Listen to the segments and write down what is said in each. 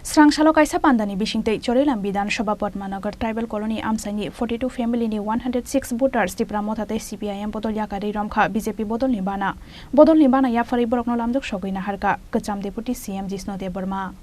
Srangshalo kaisa pandani bisingtei Chorelam Bidhanasabha Padmanagar Tribal Colony Amsaini 42 family ni 106 voters tipra mothate CPIM bodol yakari romkha BJP bodol nibana ya fari borokno lamjuk sogoina harka kacham deputy CM Jisno Deborma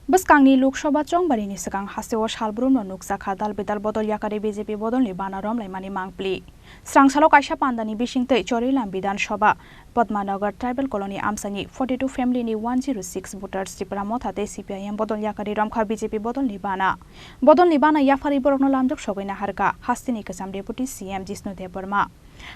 Baskangni Lok Sabha Chongbarini Sakang Haseo Shalbruno Nuksakha Dal Bedal Bodol Yakari BJP Bodol Nibana Romlai Mani Mangpli Srangshalo kaisa pandani bisingtei Chorelam Bidhanasabha Padmanagar Tribal Colony Amsani 42 family ni 106 voters tipra mothate CPIM Bodol Yakari romkha BJP Bodol Nibana yafari borokno lamjuk sogoina harka hastini kacham deputy CM Jisno Deborma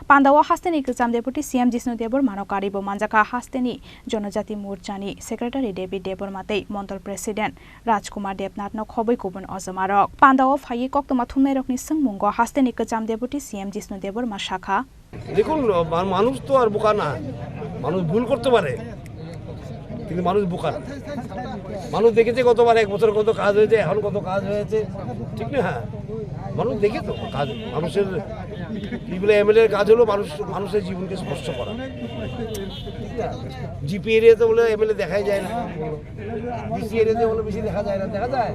Pandawa hasteni kacham deputy CM Jisno Deborma no karibo manjaka hasteni Jonojati Morchani secretary David Deborma tei Montol president Rajkumar Debnath no khoboi kubun ojamarok Pandawa phai koktoma thumnai rokni sungmungo hasteni kacham deputy CM Jisno Deborma শাখা দেখুন মানুষ তো আর বোকা না মানুষ ভুল করতে পারে কিন্তু মানুষ বোকা না মানুষ দেখেছে কতবার এক বছর কত কাজ হয়েছে এখন কত কাজ হয়েছে ঠিক না হ্যাঁ মানুষ দেখে তো কাজ মানুষের কি বলে এমএলএ এর কাজ হলো মানুষের জীবনকে স্পর্শ করা জিপি এরিয়াতে বলে এমএলএ দেখাই যায় না বিসি এরিয়াতে বলে বেশি দেখা যায় না দেখা যায়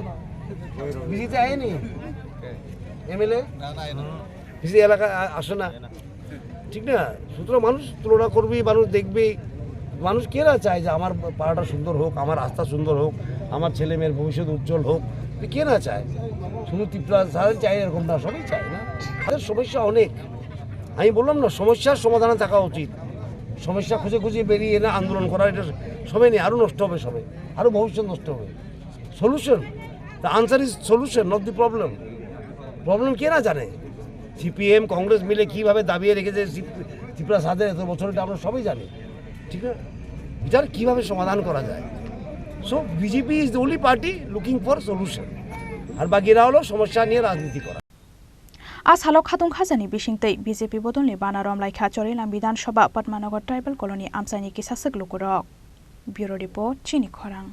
বিসিতে আইনি এমএলএ বিসি এলাকা আসে না ঠিক না সুতরাং মানুষ তুলনা করবে মানুষ দেখবে মানুষ কেরা চায় যে আমার পাড়াটা সুন্দর হোক আমার রাস্তা সুন্দর হোক আমার ছেলে মেয়ের ভবিষ্যৎ উজ্জ্বল হোক কে না চায় শুধু ত্রিপুরা সাধারণ চাই এরকম না সবাই চায় না তাদের সমস্যা অনেক আমি বললাম না সমস্যার সমাধানে থাকা উচিত সমস্যা খুঁজে খুঁজে বেরিয়ে না আন্দোলন করা এটা সময় নেই আরও নষ্ট হবে সবাই আরও ভবিষ্যৎ নষ্ট হবে solution the answer is solution not the problem কে না জানে সিপিএম কংগ্রেস মিলে কীভাবে দাবিয়ে রেখেছে ত্রিপুরা সাধের এত বছর এটা আমরা সবাই জানি ঠিক না এটার কীভাবে সমাধান করা যায় so BJP is the only party looking for solution আর বাকিরা হলো সমস্যা নিয়ে রাজনীতি করা আজ হালক খাতুং খাজানি বিসিংতei BJP bodol nibana romlaikha Chorelam Bidhanasabha Padmanagar Tribal Colony Amsaini ki sasek lukurok Bureau Report Chini Khorang